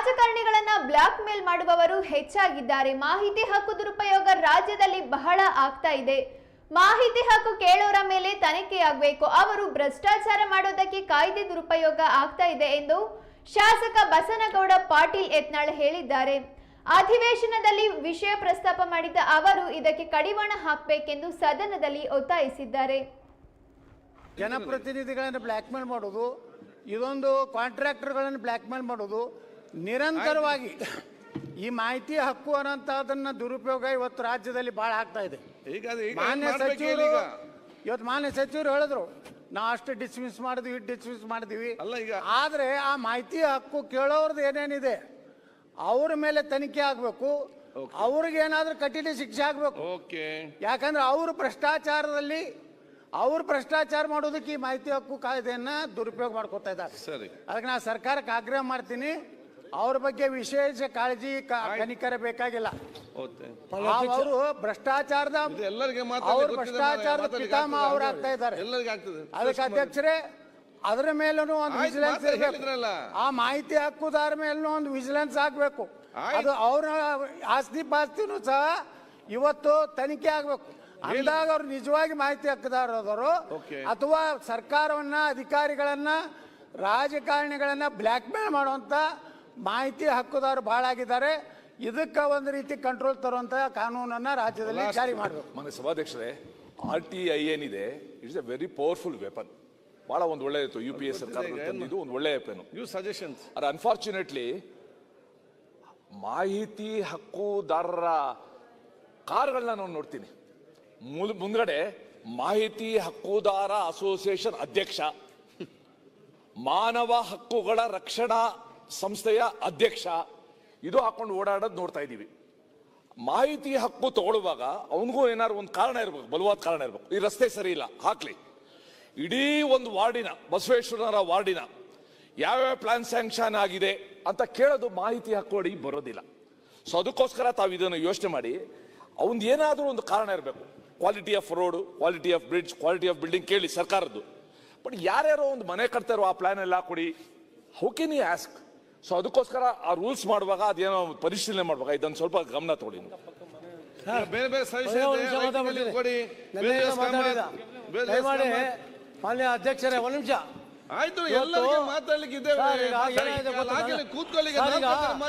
ರಾಜಕಾರಣಿಗಳನ್ನ black mail ಮಾಡುವವರು ಹೆಚ್ಚಾಗಿದ್ದಾರೆ. ಮಾಹಿತಿ ಹಕ್ಕು ದುರುಪಯೋಗ ರಾಜ್ಯದಲ್ಲಿ ಬಹಳ ಆಗ್ತಾ ಇದೆ. ಮಾಹಿತಿ ಹಕ್ಕು ಕೇಳೋರ ಮೇಲೆ ತನಿಖೆಯಾಗಬೇಕು. ಅವರು ಭ್ರಷ್ಟಾಚಾರ ಮಾಡೋದಕ್ಕೆ ಕಾಯ್ದೆ ದುರುಪಯೋಗ ಆಗ್ತಾ ಇದೆ ಎಂದು ಶಾಸಕ ಬಸನಗೌಡ ಪಾಟೀಲ್ ಯತ್ನಾಳ್ ಹೇಳಿದ್ದಾರೆ. ಅಧಿವೇಶನದಲ್ಲಿ ವಿಷಯ ಪ್ರಸ್ತಾಪ ಮಾಡಿದ ಅವರು ಇದಕ್ಕೆ ಕಡಿವಾಣ ಹಾಕಬೇಕೆಂದು ಸದನದಲ್ಲಿ ಒತ್ತಾಯಿಸಿದ್ದಾರೆ. ಜನಪ್ರತಿನಿಧಿಗಳನ್ನು ಬ್ಲ್ಯಾಕ್ ಮೇಲ್ ಮಾಡೋದು, ಇದೊಂದು ಕಾಂಟ್ರಾಕ್ಟರ್ಗಳನ್ನು ಬ್ಲ್ಯಾಕ್ ಮೇಲ್ ಮಾಡೋದು, ನಿರಂತರವಾಗಿ ಈ ಮಾಹಿತಿ ಹಕ್ಕು ಅನ್ನೋಂಥದ್ದನ್ನ ದುರುಪಯೋಗ ಇವತ್ತು ರಾಜ್ಯದಲ್ಲಿ ಭಾಳ ಆಗ್ತಾ ಇದೆ. ಮಾನ್ಯ ಸಚಿವರು ಹೇಳಿದ್ರು, ನಾವು ಅಷ್ಟು ಡಿಸ್ಮಿಸ್ ಮಾಡಿದ್ವಿ, ಡಿಸ್ಮಿಸ್ ಮಾಡಿದ್ವಿ. ಆದರೆ ಆ ಮಾಹಿತಿ ಹಕ್ಕು ಕೇಳೋರ್ದು ಏನೇನಿದೆ ಅವ್ರ ಮೇಲೆ ತನಿಖೆ ಆಗಬೇಕು, ಅವ್ರಿಗೆ ಏನಾದ್ರೂ ಕಠಿಣ ಶಿಕ್ಷೆ ಆಗಬೇಕು. ಯಾಕಂದ್ರೆ ಅವರು ಭ್ರಷ್ಟಾಚಾರ ಮಾಡೋದಕ್ಕೆ ಈ ಮಾಹಿತಿ ಹಕ್ಕು ಕಾಯ್ದೆಯನ್ನ ದುರುಪಯೋಗ ಮಾಡ್ಕೊತಾ ಇದ್ದಾರೆ. ಅದಕ್ಕೆ ನಾನು ಸರ್ಕಾರಕ್ಕೆ ಆಗ್ರಹ ಮಾಡ್ತೀನಿ, ಅವ್ರ ಬಗ್ಗೆ ವಿಶೇಷ ಕಾಳಜಿ ಕನಿಕರ ಬೇಕಾಗಿಲ್ಲ. ಅವರು ಭ್ರಷ್ಟಾಚಾರದ ಪಿತಾಮಹ ಅವ್ರು ಆಗ್ತಾ ಇದ್ದಾರೆ. ಅದಕ್ಕೆ ಅಧ್ಯಕ್ಷರೇ, ಅದರ ಮೇಲೂ ಒಂದು ವಿಜಿಲೆನ್ಸ್ ಇರಬೇಕು. ಆ ಮಾಹಿತಿ ಹಕ್ಕುದಾರ ಮೇಲೂ ಒಂದು ವಿಜಿಲೆನ್ಸ್ ಆಗ್ಬೇಕು. ಅದು ಅವ್ರ ಆಸ್ತಿ ಪಾಸ್ತಿನೂ ಸಹ ಇವತ್ತು ತನಿಖೆ ಆಗ್ಬೇಕು. ಅಂದಾಗ ಅವ್ರು ನಿಜವಾಗಿ ಮಾಹಿತಿ ಹಕ್ಕುದಾರರು ಅಥವಾ ಸರ್ಕಾರವನ್ನ, ಅಧಿಕಾರಿಗಳನ್ನ, ರಾಜಕಾರಣಿಗಳನ್ನ ಬ್ಲ್ಯಾಕ್ ಮೇಲ್ ಮಾಡುವಂತ ಮಾಹಿತಿ ಹಕ್ಕುದಾರರು ಬಹಳ ಆಗಿದ್ದಾರೆ. ಇದಕ್ಕೆ ಒಂದು ರೀತಿ ಕಂಟ್ರೋಲ್ ತರುವಂತ ಕಾನೂನನ್ನ ರಾಜ್ಯದಲ್ಲಿ ಜಾರಿ ಮಾಡಬೇಕು. ಮನೆ ಸಭಾಧ್ಯಕ್ಷರೇ, RTI ಏನಿದೆ, it's A very powerful weapon. ಬಹಳ ಒಂದು ಒಳ್ಳೆ ಇತ್ತು UPA ಸರ್ಕಾರ ತಂದಿದ್ದು, ಒಂದು ಒಳ್ಳೆ ವೆಪನ್. ಸಜೆಷನ್ಸ್ ಆರ್ ಅನ್ಫಾರ್ಚುನೇಟ್ಲಿ ಮಾಹಿತಿ ಹಕ್ಕುದಾರರ ಕಾರ್ಗಳನ್ನ ನಾನು ನೋಡ್ತೀನಿ. ಮುಂದ್ಗಡೆ ಮಾಹಿತಿ ಹಕ್ಕುದಾರ ಅಸೋಸಿಯೇಷನ್ ಅಧ್ಯಕ್ಷ, ಮಾನವ ಹಕ್ಕುಗಳ ರಕ್ಷಣಾ ಸಂಸ್ಥೆಯ ಅಧ್ಯಕ್ಷ, ಇದು ಹಾಕೊಂಡು ಓಡಾಡೋದು ನೋಡ್ತಾ ಇದ್ದೀವಿ. ಮಾಹಿತಿ ಹಕ್ಕು ತಗೊಳ್ಳುವಾಗ ಅವನಿಗೂ ಏನಾದ್ರು ಒಂದು ಕಾರಣ ಇರಬೇಕು, ಬಲವಾದ ಕಾರಣ ಇರಬೇಕು. ಈ ರಸ್ತೆ ಸರಿ ಇಲ್ಲ, ಹಾಕ್ಲಿ. ಇಡೀ ಒಂದು ವಾರ್ಡಿನ, ಬಸವೇಶ್ವರರ ವಾರ್ಡಿನ ಯಾವ್ಯಾವ ಪ್ಲಾನ್ ಸ್ಯಾಂಕ್ಷನ್ ಆಗಿದೆ ಅಂತ ಕೇಳೋದು ಮಾಹಿತಿ ಹಕ್ಕು ಅಡಿ ಬರೋದಿಲ್ಲ. ಸೊ ಅದಕ್ಕೋಸ್ಕರ ತಾವು ಇದನ್ನು ಯೋಚನೆ ಮಾಡಿ, ಅವನ್ ಏನಾದರೂ ಒಂದು ಕಾರಣ ಇರಬೇಕು. Quality of road, quality of bridge, quality of building ಕೇಳಿ ಸರ್ಕಾರದ್ದು. ಬಟ್ ಯಾರ್ಯಾರೋ ಒಂದು ಮನೆ ಕಟ್ತಾರೋ ಆ ಪ್ಲಾನ್ ಎಲ್ಲ ಕೊಡಿ, how can you ask? So ಅದಕ್ಕೋಸ್ಕರ ಆ ರೂಲ್ಸ್ ಮಾಡುವಾಗ ಅದೇನೋ ಪರಿಶೀಲನೆ ಮಾಡುವಾಗ ಇದನ್ನು ಸ್ವಲ್ಪ ಗಮನ ತಗೊಳ್ಳಿ. ಮಾನ್ಯ ಅಧ್ಯಕ್ಷರೇ, ಒಂದು ನಿಮಿಷ ಆಯ್ತು, ಎಲ್ಲರಿಗೂ ಮಾತಾಡ್ಲಿಕ್ಕೆ